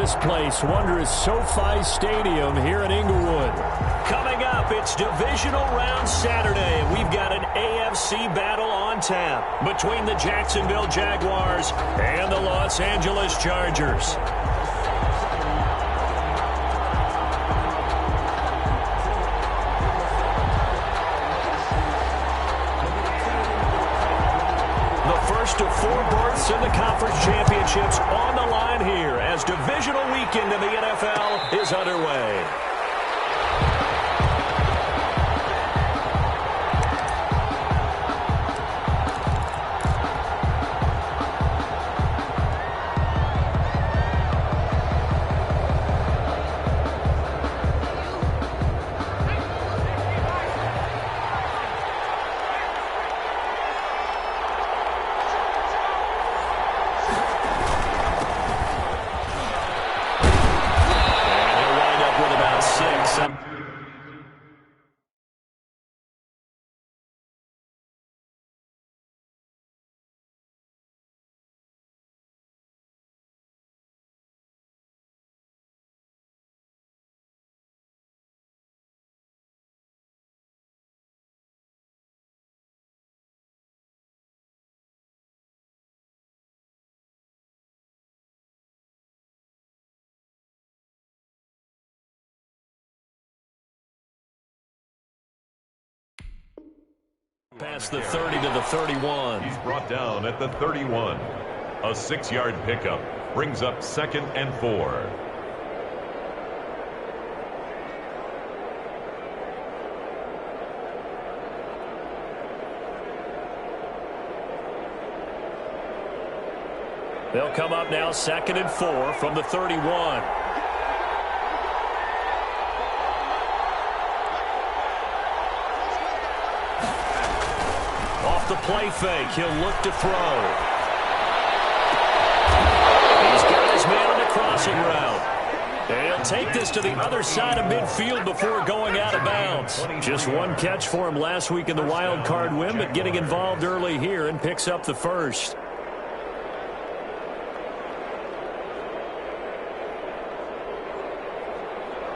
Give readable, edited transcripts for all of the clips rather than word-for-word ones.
this place, wondrous SoFi Stadium here in Inglewood. Coming up, it's Divisional Round Saturday. We've got an AFC battle on tap between the Jacksonville Jaguars and the Los Angeles Chargers. First of 4 berths in the conference championships on the line here as divisional weekend in the NFL is underway. Past the 30 to the 31. He's brought down at the 31. A 6-yard pickup brings up 2nd and 4. They'll come up now 2nd and 4 from the 31. The play fake. He'll look to throw. He's got his man on the crossing route. And he'll take this to the other side of midfield before going out of bounds. Just one catch for him last week in the wild card win, but getting involved early here and picks up the first.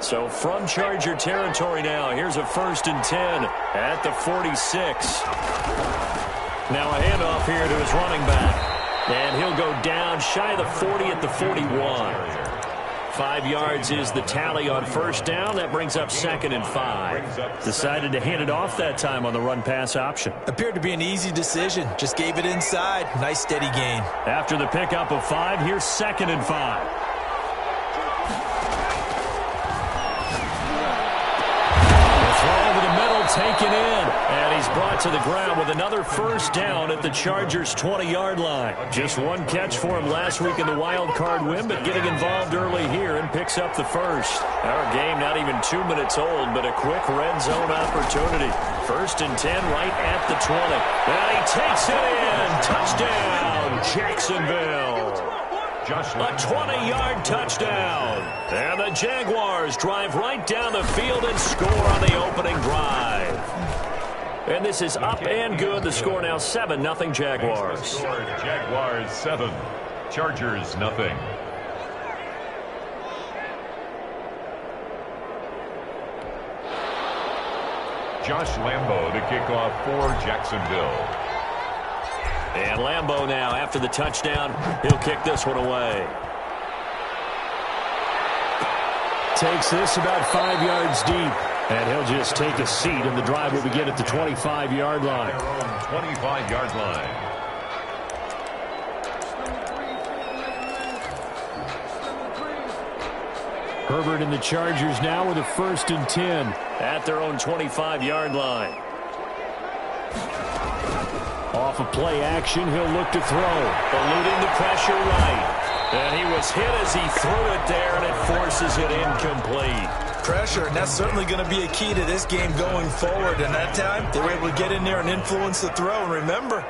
So from Charger territory now, here's a 1st and 10 at the 46. Now a handoff here to his running back. And he'll go down shy of the 40 at the 41. 5 yards is the tally on 1st down. That brings up 2nd and 5. Decided to hand it off that time on the run-pass option. Appeared to be an easy decision. Just gave it inside. Nice steady gain. After the pickup of 5, here's 2nd and 5. Taken in, and he's brought to the ground with another 1st down at the Chargers' 20-yard line. Just one catch for him last week in the wild card win, but getting involved early here and picks up the first. Our game not even 2 minutes old, but a quick red zone opportunity. 1st and 10 right at the 20. And he takes it in. Touchdown, Jacksonville. A 20-yard touchdown. And the Jaguars drive right down the field and score on the opening drive. And this is up and good. The score now 7-0 Jaguars. Jaguars 7. Chargers nothing. Josh Lambo to kick off for Jacksonville. And Lambo now, after the touchdown, he'll kick this one away. Takes this about 5 yards deep. And he'll just take a seat, and the drive will begin at the 25-yard line. 25-yard line. Herbert and the Chargers now with a 1st and 10 at their own 25-yard line. Off of play action, he'll look to throw. Eluding the pressure right. And he was hit as he threw it there, and it forces it incomplete. Pressure, and that's certainly going to be a key to this game going forward. And that time, they were able to get in there and influence the throw. And remember,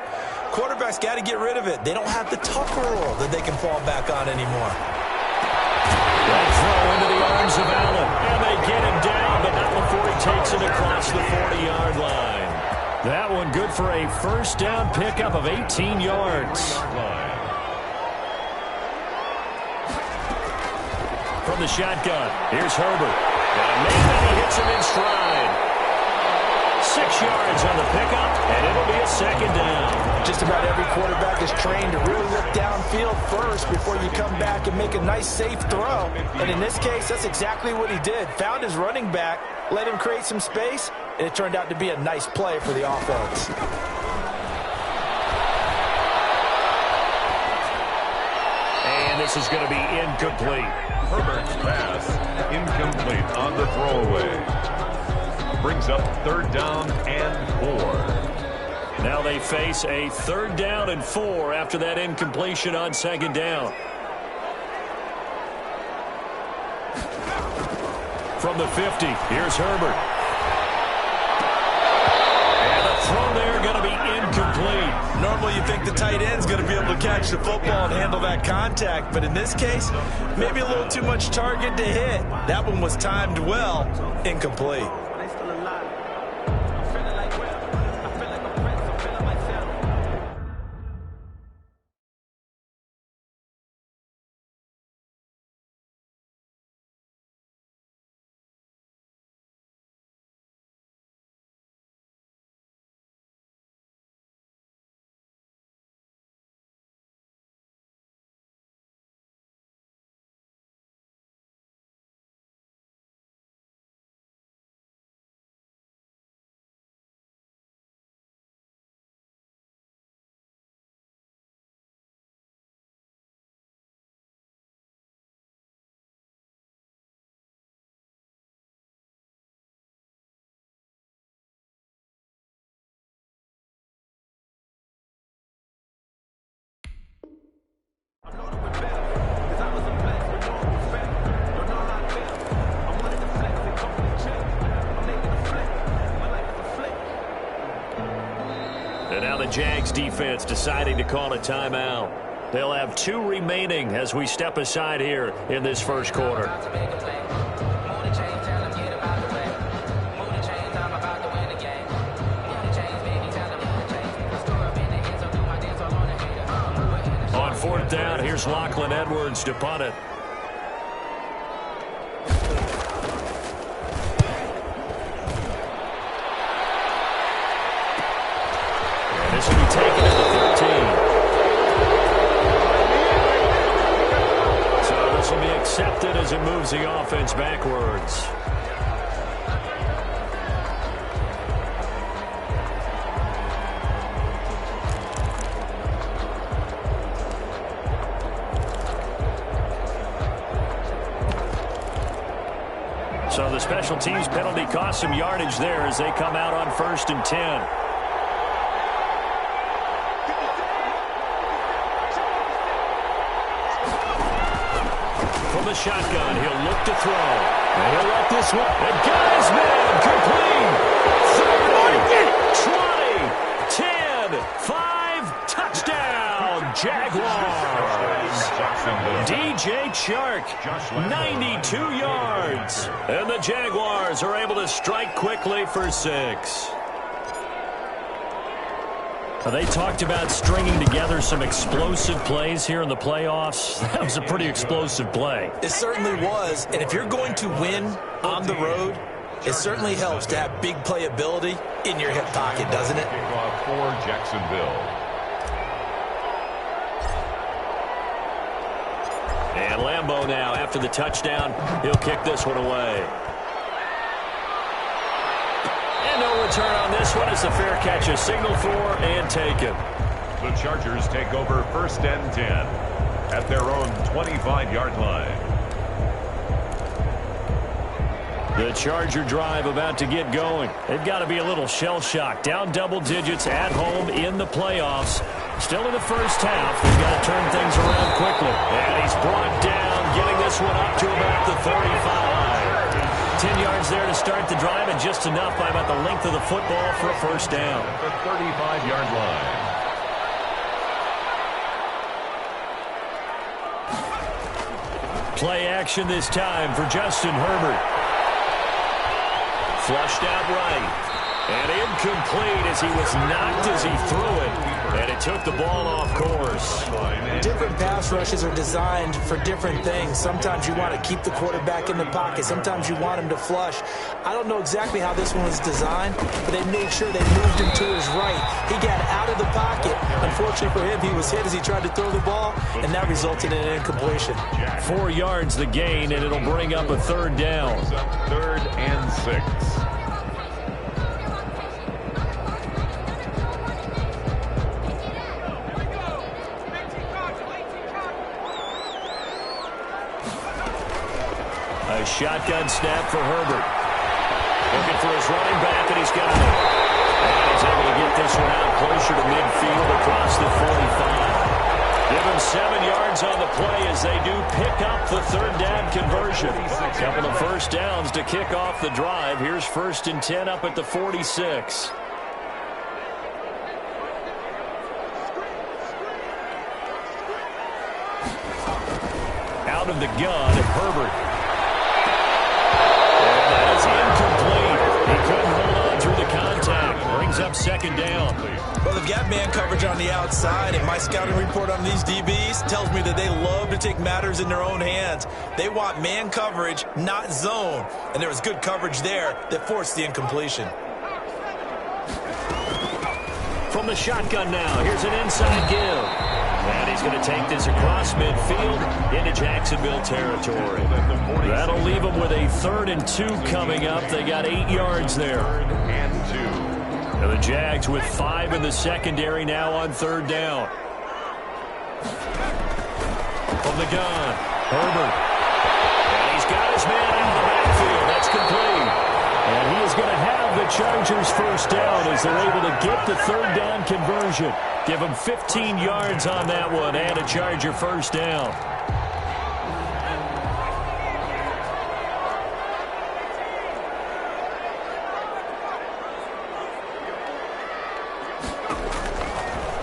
quarterbacks got to get rid of it. They don't have the tucker roll that they can fall back on anymore. That throw into the arms of Allen. And they get him down, but not before he takes it across the 40-yard line. That one good for a 1st down pickup of 18 yards. from the shotgun. Here's Herbert. Got a man, and he hits him in stride. 6 yards on the pickup, and it'll be a second down. Just about every quarterback is trained to really look downfield first before you come back and make a nice, safe throw. And in this case, that's exactly what he did. Found his running back, let him create some space, and it turned out to be a nice play for the offense. And this is going to be incomplete. Herbert's pass incomplete on the throwaway. Brings up 3rd down and 4. Now they face a 3rd down and 4 after that incompletion on 2nd down. From the 50, here's Herbert. And the throw there going to be incomplete. Normally you think the tight end's going to be able to catch the football and handle that contact, but in this case, maybe a little too much target to hit. That one was timed well, incomplete. And now the Jags defense deciding to call a timeout. They'll have 2 remaining as we step aside here in this first quarter. On 4th down, here's Lachlan Edwards to punt it. This will be taken at the 13. So this will be accepted as it moves the offense backwards. So the special teams penalty cost some yardage there as they come out on 1st and 10. From the shotgun, he'll look to throw. And he'll let this one. And got his man complete. 30, 20, 10, 5, touchdown, Jaguars. DJ Chark, 92 yards. And the Jaguars are able to strike quickly for 6. They talked about stringing together some explosive plays here in the playoffs. That was a pretty explosive play. It certainly was, and if you're going to win on the road, it certainly helps to have big playability in your hip pocket, doesn't it? Kickoff for Jacksonville. And Lambeau now, after the touchdown, he'll kick this one away. No return on this one. It's a fair catch, a signal for and taken. The Chargers take over 1st and 10 at their own 25-yard line. The Charger drive about to get going. They've got to be a little shell-shocked. Down double digits at home in the playoffs. Still in the first half. They've got to turn things around quickly. And he's brought down, getting this one up to about the 35. 10 yards there to start the drive, and just enough by about the length of the football for a first down. At the 35-yard line. Play action this time for Justin Herbert. Flushed out right. And incomplete as he was knocked as he threw it. And it took the ball off course. Different pass rushes are designed for different things. Sometimes you want to keep the quarterback in the pocket. Sometimes you want him to flush. I don't know exactly how this one was designed, but they made sure they moved him to his right. He got out of the pocket. Unfortunately for him, he was hit as he tried to throw the ball, and that resulted in an incompletion. 4 yards the gain, and it'll bring up a third down. 3rd and 6. A shotgun snap for Herbert. Looking for his running back, and he's got it. And he's able to get this one out closer to midfield across the 45. Give him 7 yards on the play as they do pick up the third down conversion. A couple of first downs to kick off the drive. Here's 1st and 10 up at the 46. Out of the gun, Herbert. And that is incomplete. He couldn't hold on through the contact. Brings up 2nd down. Well, they've got man coverage on the outside, and my scouting report on these DBs tells me that they love to take matters in their own hands. They want man coverage, not zone. And there was good coverage there that forced the incompletion. From the shotgun now, here's an inside give. And he's going to take this across midfield into Jacksonville territory. That'll leave them with a 3rd and 2 coming up. They got 8 yards there. 3rd and 2. And the Jags with 5 in the secondary now on 3rd down. From the gun, Herbert. And he's got his man out of the backfield. That's complete. And he is going to have the Chargers first down as they're able to get the third down conversion. Give him 15 yards on that one and a Charger first down.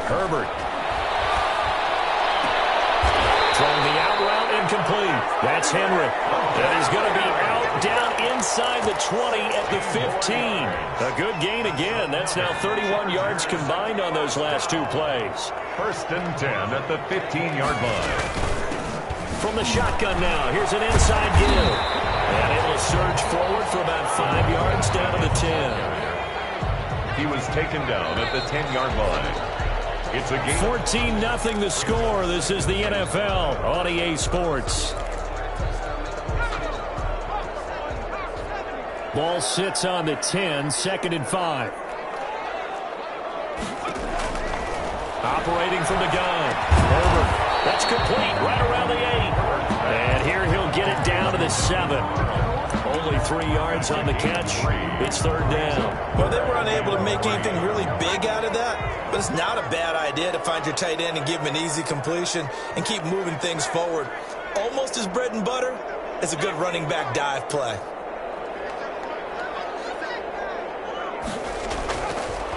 Herbert. Throwing the out route incomplete. That's Henry. That is going to be out down inside the 20 at the 15. A good gain again. That's now 31 yards combined on those last 2 plays. 1st and 10 at the 15-yard line. From the shotgun now, here's an inside give. And it will surge forward for about 5 yards down to the 10. He was taken down at the 10-yard line. It's a game. 14-0 the score. This is the NFL on EA Sports. Ball sits on the 10, 2nd and 5. Operating from the gun. Herbert. That's complete right around the 8. And here he'll get it down to the 7. Only 3 yards on the catch. It's 3rd down. Well, they were unable to make anything really big out of that, but it's not a bad idea to find your tight end and give him an easy completion and keep moving things forward. Almost as bread and butter as a good running back dive play.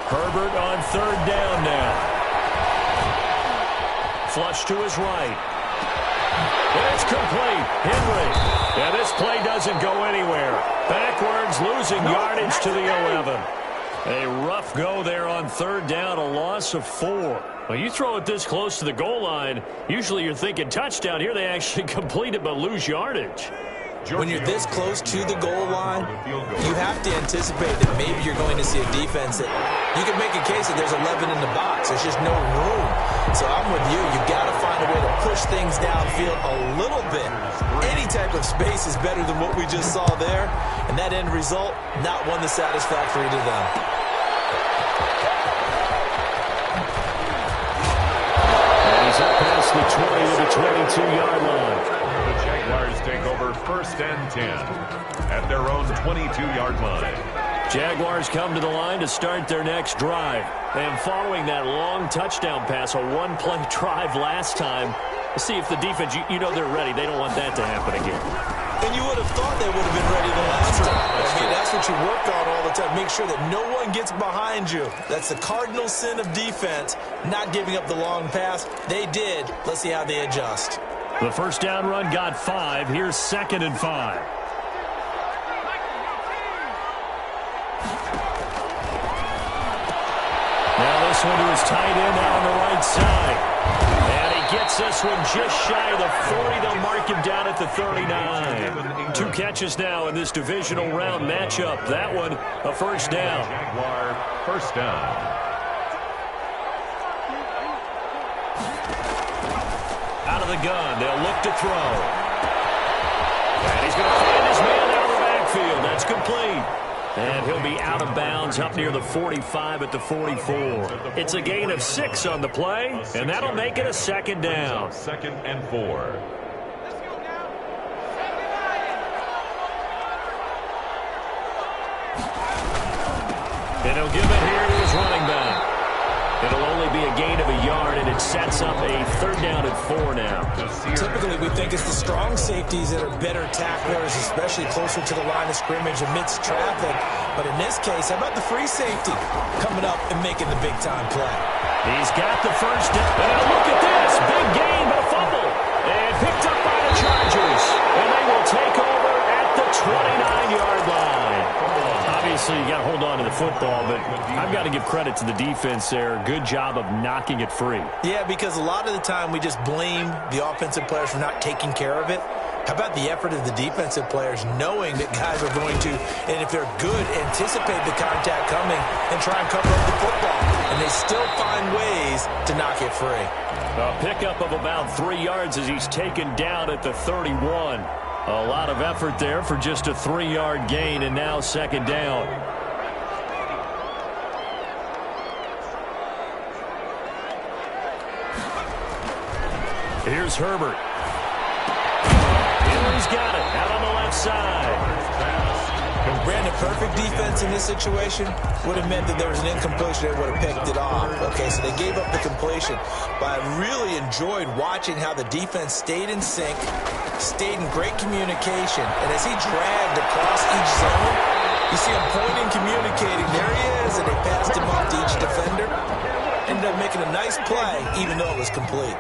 Herbert on 3rd down now. Flush to his right. And it's complete. Henry. And this play doesn't go anywhere. Backwards, losing yardage to the 11. A rough go there on 3rd down, a loss of 4. Well, you throw it this close to the goal line, usually you're thinking touchdown. Here they actually complete it but lose yardage. When you're this close to the goal line, you have to anticipate that maybe you're going to see a defense that you can make a case that there's 11 in the box. There's just no room. So I'm with you. You've got to find a way to push things downfield a little bit. Any type of space is better than what we just saw there. And that end result, not one that's satisfactory to them. And he's up past the 20 to the 22-yard line. Jaguars take over 1st and 10 at their own 22-yard line. Jaguars come to the line to start their next drive. And following that long touchdown pass, a one-play drive last time, let's see if the defense, you know they're ready. They don't want that to happen again. And you would have thought they would have been ready the last time. That's what you work on all the time. Make sure that no one gets behind you. That's the cardinal sin of defense, not giving up the long pass. They did. Let's see how they adjust. The first down run got 5. Here's 2nd and 5. Now this one to his tight end out on the right side. And he gets this one just shy of the 40. They'll mark him down at the 39. 2 catches now in this divisional round matchup. That one, a first down. Jaguar first down. Out of the gun, they'll look to throw. And he's going to find his man out of the backfield. That's complete. And he'll be out of bounds up near the 45 at the 44. It's a gain of 6 on the play, and that'll make it a second down. Second and 4. And he'll give it here to his running back. It'll only be a gain of a yard, and it sets up a third down at 4 now. Typically, we think it's the strong safeties that are better tacklers, especially closer to the line of scrimmage amidst traffic. But in this case, how about the free safety coming up and making the big-time play? He's got the first down. And now look at this. Big gain, but a fumble. And picked up by the Chargers. And they will take over at the 29-yard line. Obviously, you got to hold on to the football, but I've got to give credit to the defense there. Good job of knocking it free. Yeah, because a lot of the time we just blame the offensive players for not taking care of it. How about the effort of the defensive players knowing that guys are going to, and if they're good, anticipate the contact coming and try and cover up the football. And they still find ways to knock it free. A pickup of about 3 yards as he's taken down at the 31. A lot of effort there for just a 3-yard gain, and now second down. Here's Herbert. He's got it out on the left side. Brandon, perfect defense in this situation would have meant that there was an incompletion. They would have picked it off. Okay, so they gave up the completion. But I really enjoyed watching how the defense stayed in sync, stayed in great communication. And as he dragged across each zone, you see him pointing, communicating. There he is, and they passed him off to each defender. Ended up making a nice play, even though it was complete.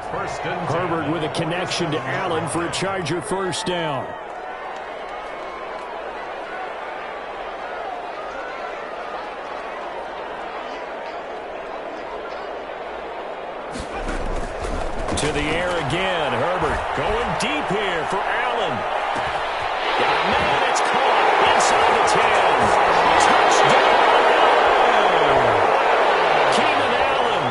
Herbert with a connection to Allen for a Charger first down. To the air again. Herbert going deep here for Allen. Man, it's caught inside the 10. Touchdown! Keenan Allen,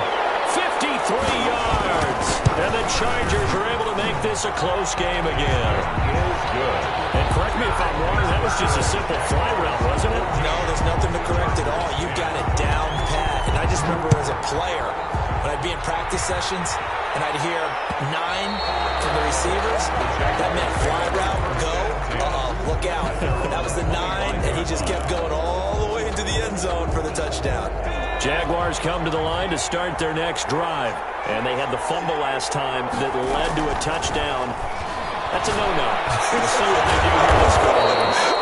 53 yards. And the Chargers are able to make this a close game again. Good. And correct me if I'm wrong, that was just a simple fly route, wasn't it? No, there's nothing to correct at all. You've got it down pat. And I just remember as a player, when I'd be in practice sessions, and I'd hear 9 from the receivers, that meant fly route, go, look out. That was the 9, and he just kept going all the way into the end zone for the touchdown. Jaguars come to the line to start their next drive. And they had the fumble last time that led to a touchdown. That's a no-no. We'll see what they do here. Let's go.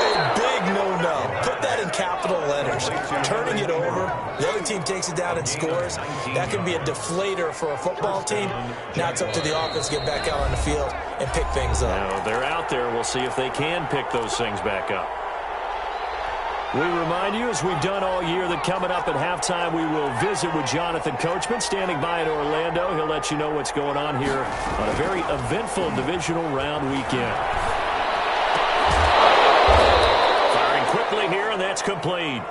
A big no-no. Put that in capital letters. Turning it over, the other team takes it down and scores. That can be a deflator for a football team. Now it's up to the offense to get back out on the field and pick things up. Now they're out there. We'll see if they can pick those things back up. We remind you, as we've done all year, that coming up at halftime, we will visit with Jonathan Coachman, standing by in Orlando. He'll let you know what's going on here on a very eventful divisional round weekend. Firing quickly here, and that's complete.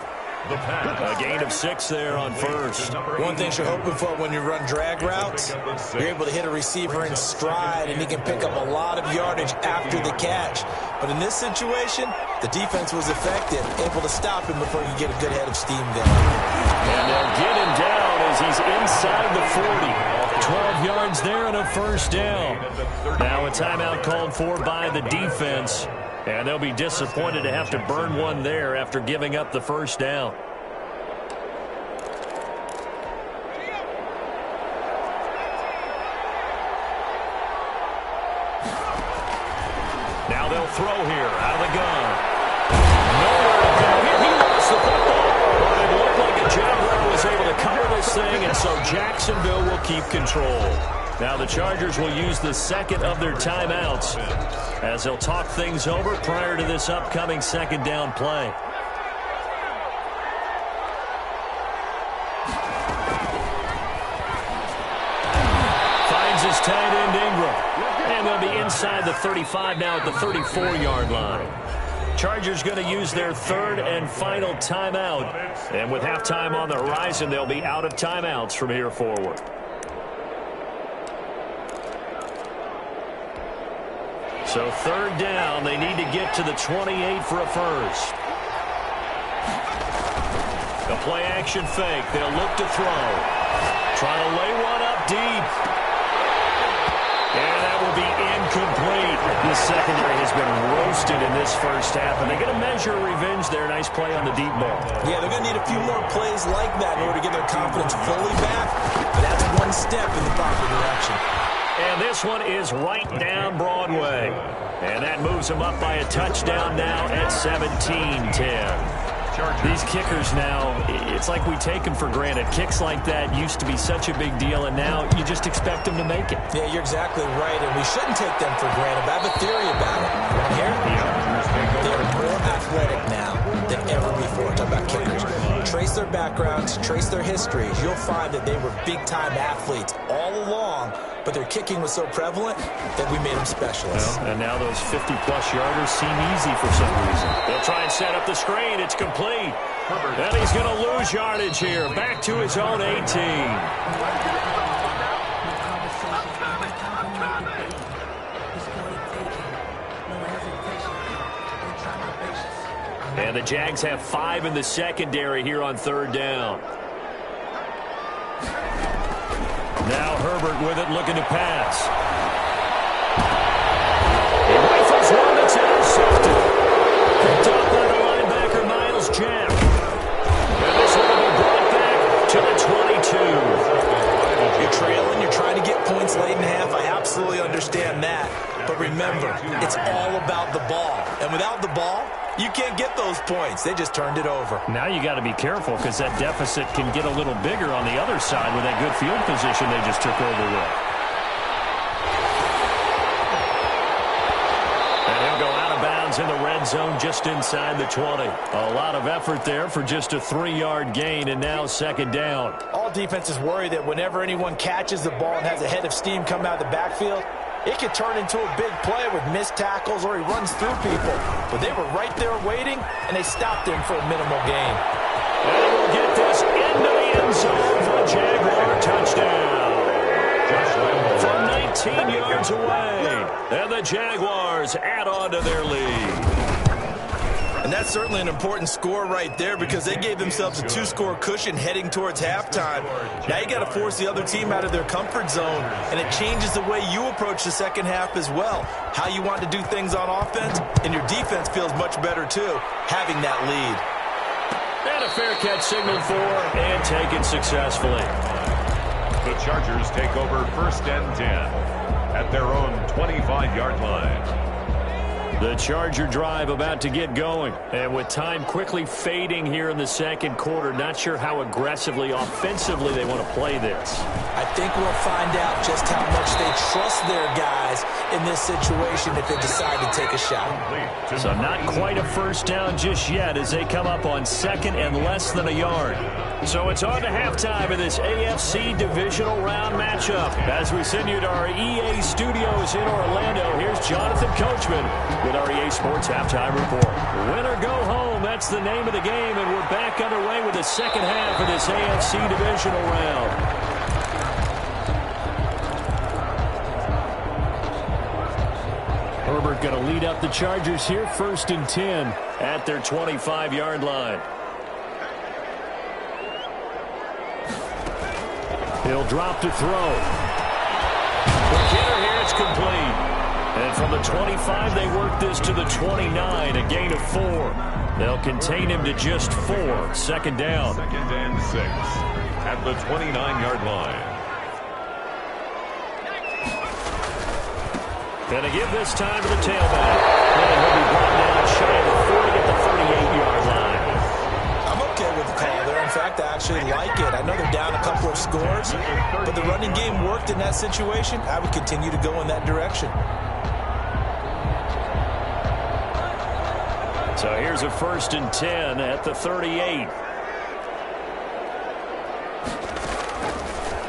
A gain of 6 there on first. One thing you're hoping for when you run drag routes, you're able to hit a receiver in stride, and he can pick up a lot of yardage after the catch. But in this situation, the defense was effective, able to stop him before he could get a good head of steam going. And they'll get him down as he's inside the 40. 12 yards there and a first down. Now a timeout called for by the defense. And they'll be disappointed to have to burn one there after giving up the first down. Now they'll throw here out of the gun. Nowhere to go here. He lost the football. But it looked like a Jaguar was able to cover this thing, and so Jacksonville will keep control. Now the Chargers will use the second of their timeouts as they'll talk things over prior to this upcoming second down play. to be inside the 35 now at the 34-yard line. Chargers going to use their third and final timeout. And with halftime on the horizon, they'll be out of timeouts from here forward. So third down, they need to get to the 28 for a first. A play-action fake. They'll look to throw. Trying to lay one up deep. And that will be incomplete. The secondary has been roasted in this first half, and they're going to measure revenge there. Nice play on the deep ball. Yeah, they're going to need a few more plays like that in order to get their confidence fully back. But that's one step in the proper direction. And this one is right down Broadway. And that moves them up by a touchdown now at 17-10. These kickers now, it's like we take them for granted. Kicks like that used to be such a big deal, and now you just expect them to make it. Yeah, you're exactly right, and we shouldn't take them for granted. But I have a theory about it. Want to hear it? Yeah. They're more athletic now than ever before. Talk about kickers. Trace their backgrounds, trace their histories. You'll find that they were big-time athletes all along, but their kicking was so prevalent that we made them specialists. Well, and now those 50-plus yarders seem easy for some reason. They'll try and set up the screen. It's complete. And he's going to lose yardage here. Back to his own 18. And the Jags have 5 in the secondary here on third down. Now Herbert with it, looking to pass. He rifles one that's intercepted. Picked up by the linebacker, Miles Jack. And this one will be brought back to the 22. You're trailing, you're trying to get points late in half. I absolutely understand that. But remember, it's all about the ball. And without the ball, you can't get those points. They just turned it over. Now you got to be careful because that deficit can get a little bigger on the other side with that good field position they just took over with. And he'll go out of bounds in the red zone just inside the 20. A lot of effort there for just a 3-yard gain, and now second down. All defenses worry that whenever anyone catches the ball and has a head of steam come out of the backfield, it could turn into a big play with missed tackles or he runs through people. But they were right there waiting, and they stopped him for a minimal gain. And we'll get this into the end zone for a Jaguar touchdown. From 19 yards away. And the Jaguars add on to their lead. And that's certainly an important score right there because they gave themselves a 2-score cushion heading towards halftime. Now you got to force the other team out of their comfort zone, and it changes the way you approach the second half as well. How you want to do things on offense, and your defense feels much better too, having that lead. And a fair catch signaled for and taken successfully. The Chargers take over first and 10 at their own 25-yard line. The Charger drive about to get going. And with time quickly fading here in the second quarter, not sure how aggressively, offensively they want to play this. I think we'll find out just how much they trust their guys in this situation if they decide to take a shot. So not quite a first down just yet as they come up on second and less than a yard. So it's on to halftime of this AFC Divisional Round matchup. As we send you to our EA studios in Orlando, here's Jonathan Coachman with our EA Sports Halftime Report. Win or go home, that's the name of the game, and we're back underway with the second half of this AFC Divisional Round. Herbert going to lead up the Chargers here, first and 10 at their 25-yard line. He'll drop to throw. Quick hitter here, it's complete. And from the 25, they work this to the 29, a gain of 4. They'll contain him to just 4. Second down. Second and 6 at the 29-yard line. And to give this time to the tailback. And he'll be brought down shy of the 40 at the 38-yard line. I'm okay with the call there. In fact, I actually like it. I know they're down a couple of scores, but the running game worked in that situation. I would continue to go in that direction. So here's a first and 10 at the 38.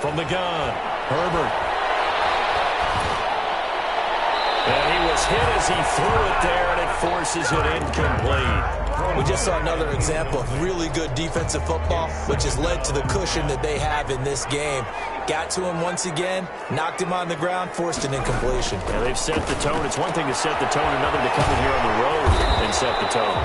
From the gun, Herbert. was hit as he threw it there, and it forces it incomplete. We just saw another example of really good defensive football, which has led to the cushion that they have in this game. Got to him once again, knocked him on the ground, forced an incompletion. Yeah, they've set the tone. It's one thing to set the tone, another to come in here on the road and set the tone.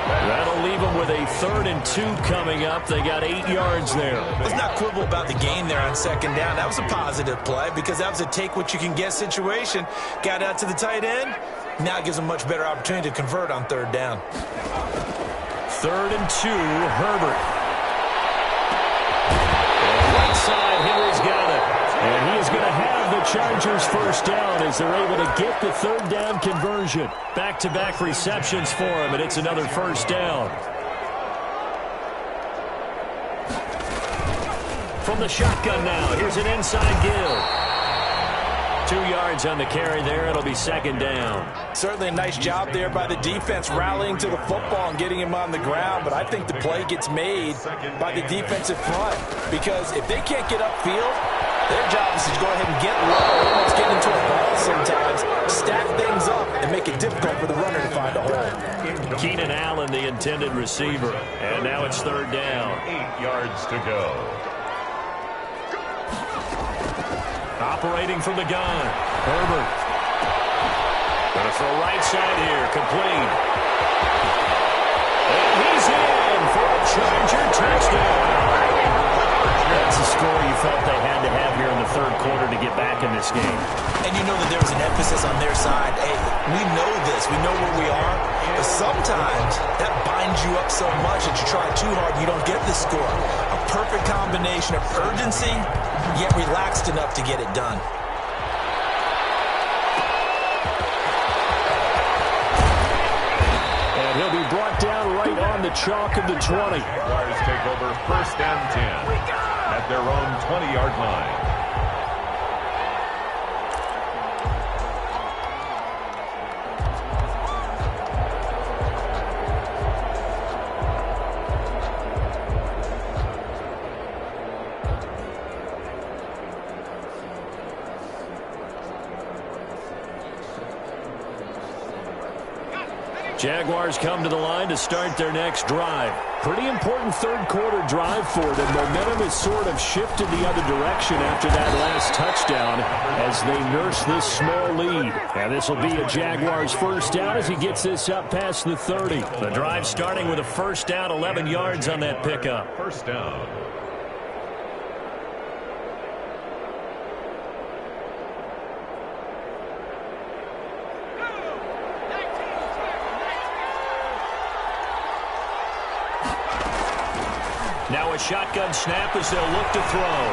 That'll leave them with a 3rd and 2 coming up. They got 8 yards there. Let's not quibble about the gain there on 2nd down. That was a positive play because that was a take-what-you-can-get situation. Got out to the tight end. Now it gives them a much better opportunity to convert on 3rd down. 3rd and 2, Herbert. Right side, Henry's got it. And he is going to have the Chargers 1st down as they're able to get the 3rd down conversion. Back-to-back receptions for him, and it's another 1st down. From the shotgun now, here's an inside give. 2 yards on the carry there. It'll be 2nd down. Certainly a nice job there by the defense rallying to the football and getting him on the ground, but I think the play gets made by the defensive front because if they can't get upfield, their job is to go ahead and get low, almost get into a ball sometimes, stack things up, and make it difficult for the runner to find a hole. Keenan Allen, the intended receiver, and now it's 3rd down. 8 yards to go. Operating from the gun, Herbert. Gonna throw right side here, complete. And he's in for a Charger touchdown. That's a score you felt they had to have here in the 3rd quarter to get back in this game. And you know that there was an emphasis on their side. Hey, we know this. We know where we are. But sometimes that binds you up so much that you try too hard and you don't get the score. A perfect combination of urgency, yet relaxed enough to get it done. And he'll be brought down right on the chalk of the 20. Jaguars take over 1st and 10 at their own 20-yard line. Jaguars come to the line to start their next drive. Pretty important 3rd quarter drive for them. Momentum has sort of shifted the other direction after that last touchdown as they nurse this small lead. And this will be a Jaguars 1st down as he gets this up past the 30. The drive starting with a 1st down, 11 yards on that pickup. 1st down. Now a shotgun snap as they'll look to throw.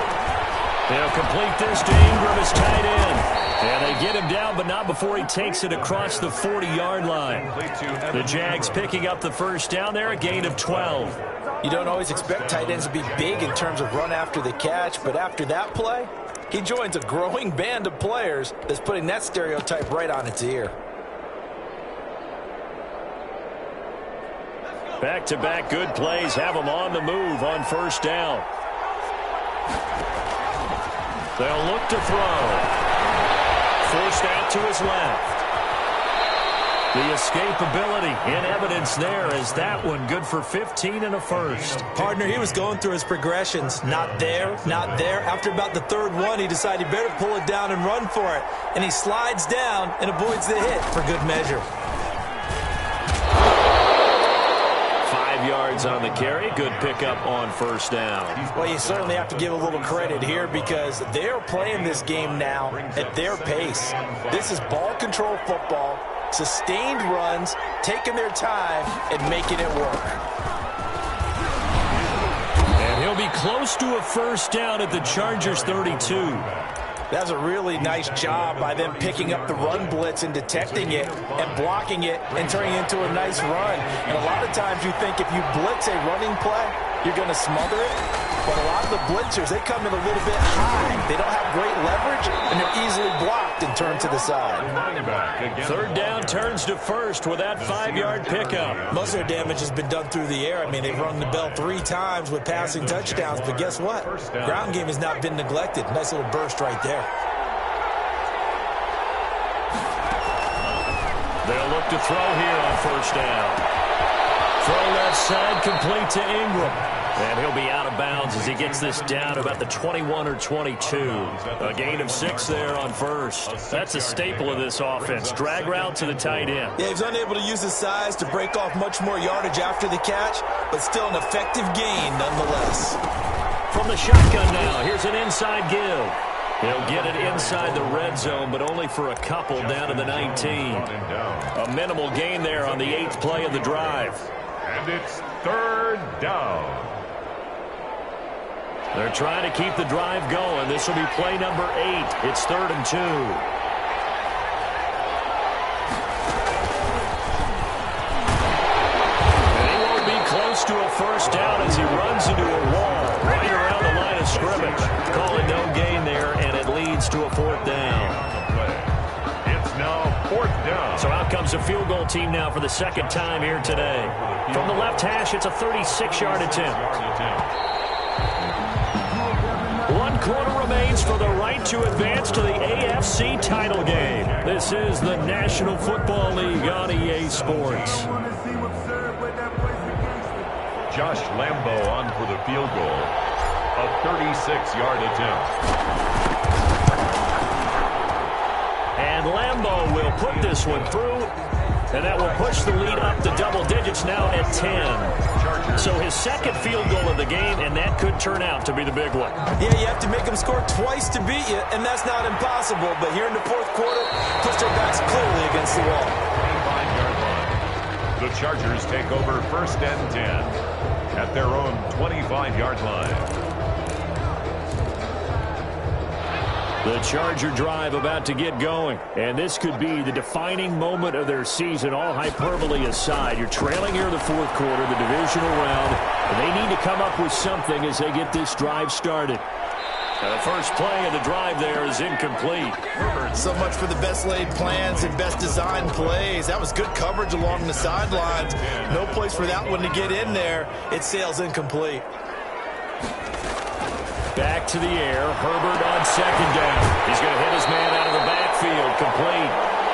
They'll complete this to Ingram as tight end. And they get him down, but not before he takes it across the 40-yard line. The Jags picking up the 1st down there, a gain of 12. You don't always expect tight ends to be big in terms of run after the catch, but after that play, he joins a growing band of players that's putting that stereotype right on its ear. Back-to-back good plays have them on the move on 1st down. They'll look to throw. Forced out to his left. The escapability in evidence there as that one good for 15 and a 1st. Partner, he was going through his progressions. Not there, not there. After about the 3rd one, he decided he better pull it down and run for it. And he slides down and avoids the hit for good measure. 5 yards on the carry. Good pickup on 1st down. Well, you certainly have to give a little credit here because they're playing this game now at their pace. This is ball control football, sustained runs, taking their time and making it work. And he'll be close to a 1st down at the Chargers 32. That's a really nice job by them picking up the run blitz and detecting it and blocking it and turning it into a nice run. And a lot of times you think if you blitz a running play, you're going to smother it. But a lot of the blitzers, they come in a little bit high. They don't have great leverage, and they're easily blocked and turned to the side. 3rd down turns to 1st with that 5-yard pickup. Most of their damage has been done through the air. I mean, they've rung the bell 3 times with passing touchdowns, but guess what? Ground game has not been neglected. Nice little burst right there. They'll look to throw here on first down. Throw left side, complete to Ingram. And he'll be out of bounds as he gets this down about the 21 or 22. A gain of 6 there on first. That's a staple of this offense. Drag route to the tight end. Yeah, he's unable to use his size to break off much more yardage after the catch, but still an effective gain nonetheless. From the shotgun now, here's an inside give. He'll get it inside the red zone, but only for a couple down to the 19. A minimal gain there on the 8th play of the drive. And it's 3rd down. They're trying to keep the drive going. This will be play number 8. It's 3rd and 2. And he won't be close to a first down as he runs into a wall right around the line of scrimmage. Calling no gain there, and it leads to a 4th down. It's now 4th down. So out comes a field goal team now for the second time here today. From the left hash, it's a 36-yard attempt. 1 quarter remains for the right to advance to the AFC title game. This is the National Football League on EA Sports. Josh Lambo on for the field goal. A 36-yard attempt. And Lambo will put this one through, and that will push the lead up to double digits now at 10. So his second field goal of the game, and that could turn out to be the big one. Yeah, you have to make them score twice to beat you, and that's not impossible. But here in the 4th quarter, push their backs clearly against the wall. 25-yard line. The Chargers take over 1st and 10 at their own 25-yard line. The Charger drive about to get going, and this could be the defining moment of their season, all hyperbole aside. You're trailing here in the 4th quarter, the divisional round, and they need to come up with something as they get this drive started. The first play of the drive there is incomplete. So much for the best laid plans and best designed plays. That was good coverage along the sidelines. No place for that one to get in there. It sails incomplete. Back to the air. Herbert on 2nd down. He's going to hit his man out of the backfield. Complete.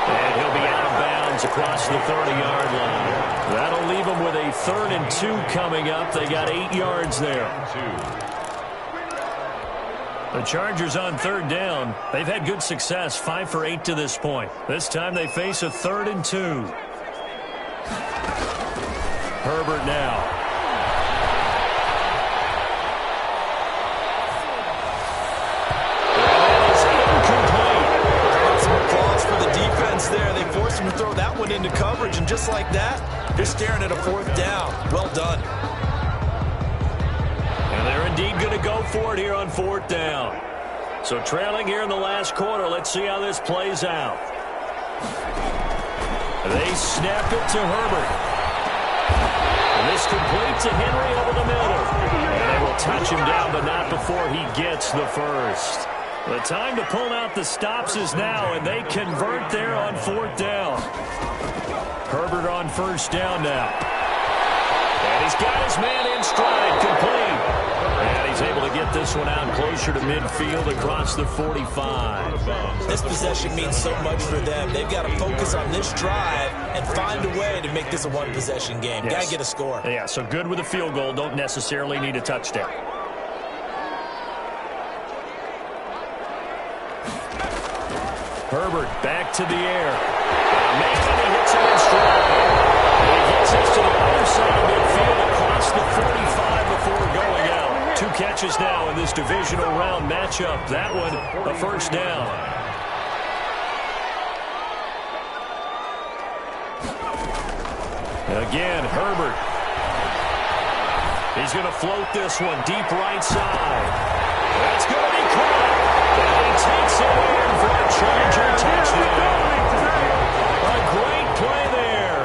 And he'll be out of bounds across the 30-yard line. That'll leave him with a 3rd and 2 coming up. They got 8 yards there. The Chargers on 3rd down. They've had good success, 5 for 8 to this point. This time they face a 3rd and 2. Herbert now. There, they forced him to throw that one into coverage, and just like that, they're staring at a 4th down. Well done. And they're indeed going to go for it here on 4th down. So trailing here in the last quarter, let's see how this plays out. They snap it to Herbert. And this complete to Henry over the middle. And they will touch him down, but not before he gets the first. The time to pull out the stops is now, and they convert there on 4th down. Herbert on 1st down now. And he's got his man in stride, complete. And he's able to get this one out closer to midfield across the 45. This possession means so much for them. They've got to focus on this drive and find a way to make this a one-possession game. Yes. Got to get a score. Yeah, so good with a field goal. Don't necessarily need a touchdown. Herbert back to the air. Man, he hits it in stride. And he gets this to the other side of midfield across the 45 before going out. 2 catches now in this divisional round matchup. That one, a 1st down. Again, Herbert. He's going to float this one deep right side. That's going to be caught. And he takes it in for a Charger touchdown. A great play there.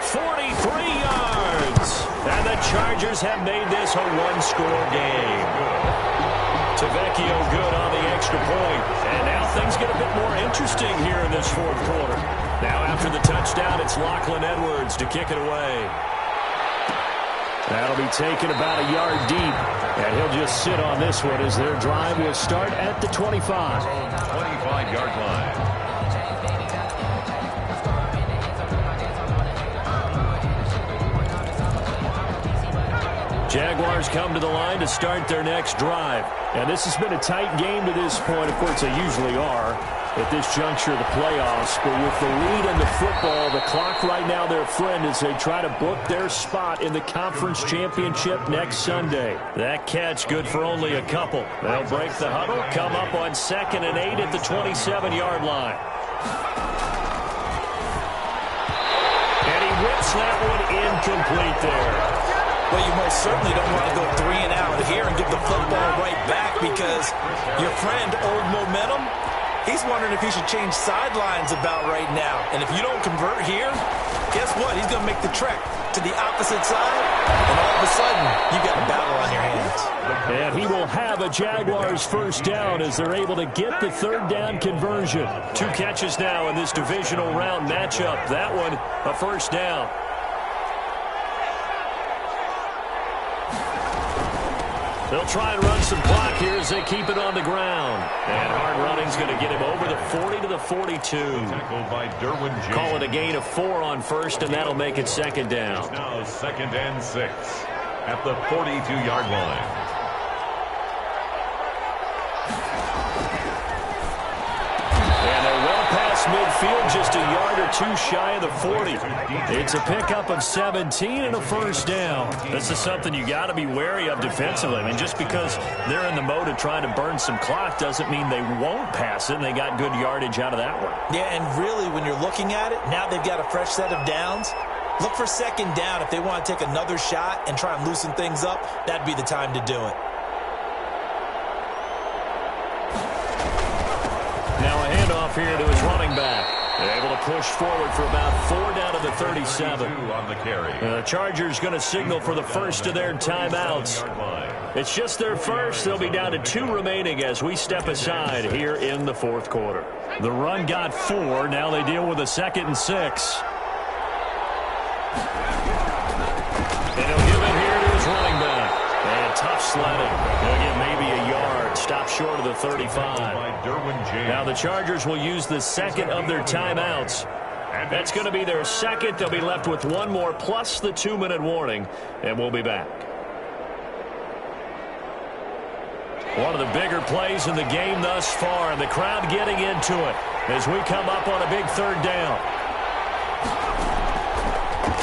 43 yards. And the Chargers have made this a 1-score game. Tavecchio good on the extra point. And now things get a bit more interesting here in this 4th quarter. Now after the touchdown, it's Lachlan Edwards to kick it away. That'll be taken about a yard deep. And he'll just sit on this one as their drive will start at the 25. 25-yard line. Jaguars come to the line to start their next drive. And this has been a tight game to this point. Of course, they usually are at this juncture of the playoffs. But with the lead in the football, the clock right now their friend as they try to book their spot in the conference championship next Sunday. That catch good for only a couple. They'll break the huddle, come up on 2nd and 8 at the 27-yard line. And he whips that one incomplete there. Well, you most certainly don't want to go 3 and out here and give the football right back because your friend, Old Momentum, he's wondering if he should change sidelines about right now. And if you don't convert here, guess what? He's going to make the trek to the opposite side, and all of a sudden, you've got a battle on your hands. And he will have a Jaguars first down as they're able to get the third down conversion. 2 catches now in this divisional round matchup. That one, a first down. They'll try and run some clock here as they keep it on the ground. And hard running's going to get him over the 40 to the 42. Tackled by Derwin James. Call it a gain of 4 on first, and that'll make it 2nd down. It's now 2nd and 6 at the 42-yard line. Midfield just a yard or 2 shy of the 40. It's a pickup of 17 and a first down. This is something you got to be wary of defensively. I mean, just because they're in the mode of trying to burn some clock doesn't mean they won't pass it. And they got good yardage out of that one. Yeah, and really, when you're looking at it, now they've got a fresh set of downs. Look for 2nd down. If they want to take another shot and try and loosen things up, that'd be the time to do it. Now a handoff here to his running back. They're able to push forward for about 4 down to the 37. On the carry. The Chargers going to signal for the first of their timeouts. It's just their first. They'll be down to 2 remaining as we step aside here in the 4th quarter. The run got 4. Now they deal with a 2nd and 6. And he'll give it here to his running back. And tough sledding. He'll get maybe a yard. Stop short of the 35. Now the Chargers will use the 2nd of their timeouts. That's going to be their 2nd. They'll be left with 1 more plus the 2-minute warning. And we'll be back. One of the bigger plays in the game thus far. And the crowd getting into it as we come up on a big 3rd down.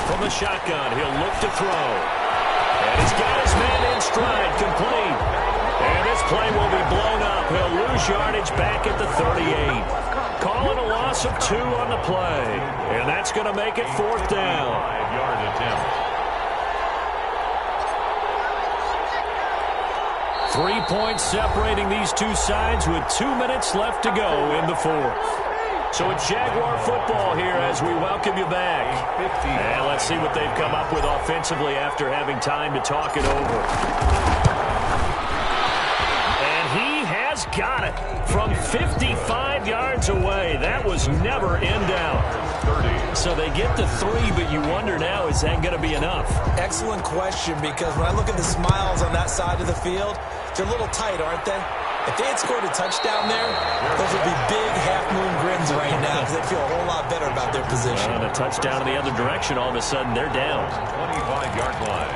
From the shotgun, he'll look to throw. And he's got his man in stride, complete. And this play will be blown up. He'll lose yardage back at the 38. Calling a loss of 2 on the play. And that's going to make it 4th down. 5-yard attempt. 3 points separating these two sides with 2 minutes left to go in the 4th. So it's Jaguar football here as we welcome you back. And let's see what they've come up with offensively after having time to talk it over. And he has got it from 55 yards away. That was never in doubt. So they get the 3, but you wonder now, is that going to be enough? Excellent question, because when I look at the smiles on that side of the field, they're a little tight, aren't they? If they had scored a touchdown there, those would be big half-moon grins right now because they'd feel a whole lot better about their position. And a touchdown in the other direction, all of a sudden they're down. 25-yard line.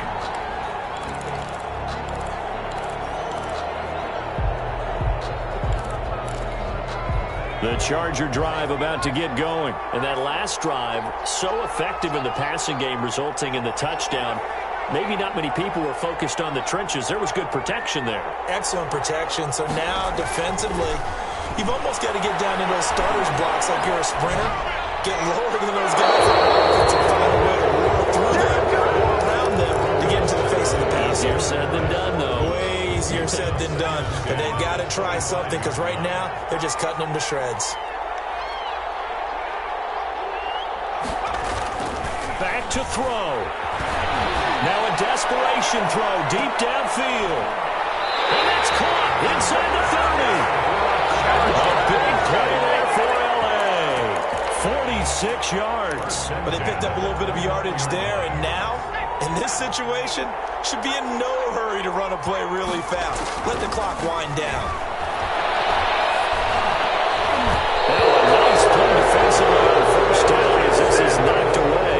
The Charger drive about to get going. And that last drive, so effective in the passing game, resulting in the touchdown. Maybe not many people were focused on the trenches. There was good protection there. Excellent protection. So now, defensively, you've almost got to get down into those starters blocks like you're a sprinter. Get lower than those guys on offense and find a way to roar through them or around them to get into the face of the pass. Easier said than done, though. Way easier said than done. But they've got to try something because right now, they're just cutting them to shreds. Back to throw. Now a desperation throw deep downfield. And it's caught inside the 30. A big play there for L.A. 46 yards. But they picked up a little bit of yardage there, and now, in this situation, should be in no hurry to run a play really fast. Let the clock wind down. Well, a nice play defensively on first down as this is knocked away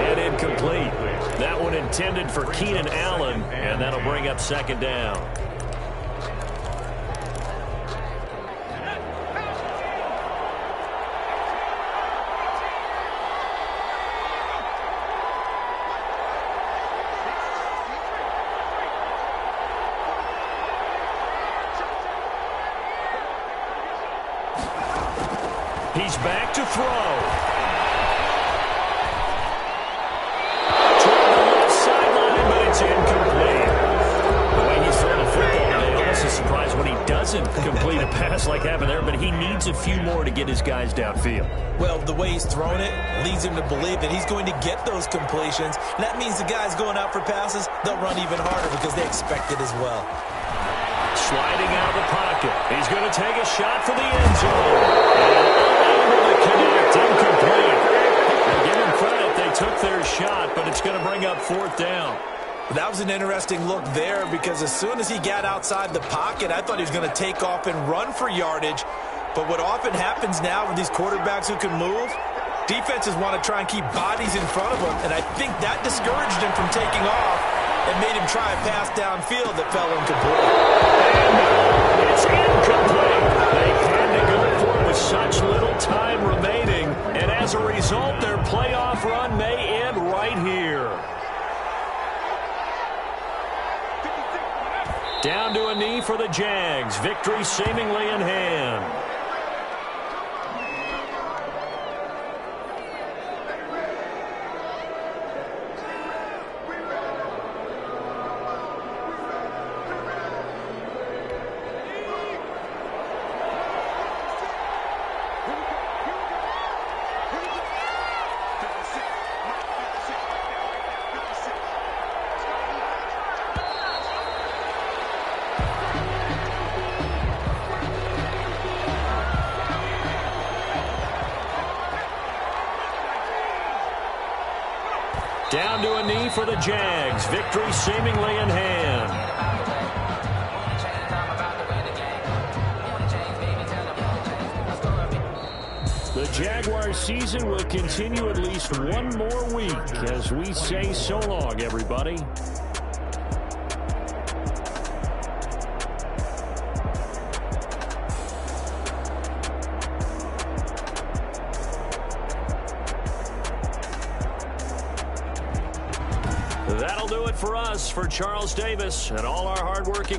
and incomplete. That one intended for Keenan Allen, and that'll bring up second down. He's back to throw. Toward the left sideline, but it's incomplete. The way he's throwing the football today, almost a surprise when he doesn't complete a pass like happened there, but he needs a few more to get his guys downfield. Well, the way he's thrown it leads him to believe that he's going to get those completions. And that means the guys going out for passes, they'll run even harder because they expect it as well. Sliding out of the pocket. He's going to take a shot for the end zone. And unable to connect. Incomplete. And give him credit. They took their shot, but it's going to bring up fourth down. That was an interesting look there because as soon as he got outside the pocket, I thought he was going to take off and run for yardage. But what often happens now with these quarterbacks who can move, defenses want to try and keep bodies in front of them, and I think that discouraged him from taking off and made him try a pass downfield that fell incomplete. And it's incomplete. They had to go for it with such little time remaining, and as a result, their playoff run may end right here. Down to a knee for the Jags. Victory seemingly in hand. Down to a knee for the Jags. Victory seemingly in hand. The Jaguars season will continue at least one more week as we say so long, everybody. That'll do it for us. For Charles Davis and all our hardworking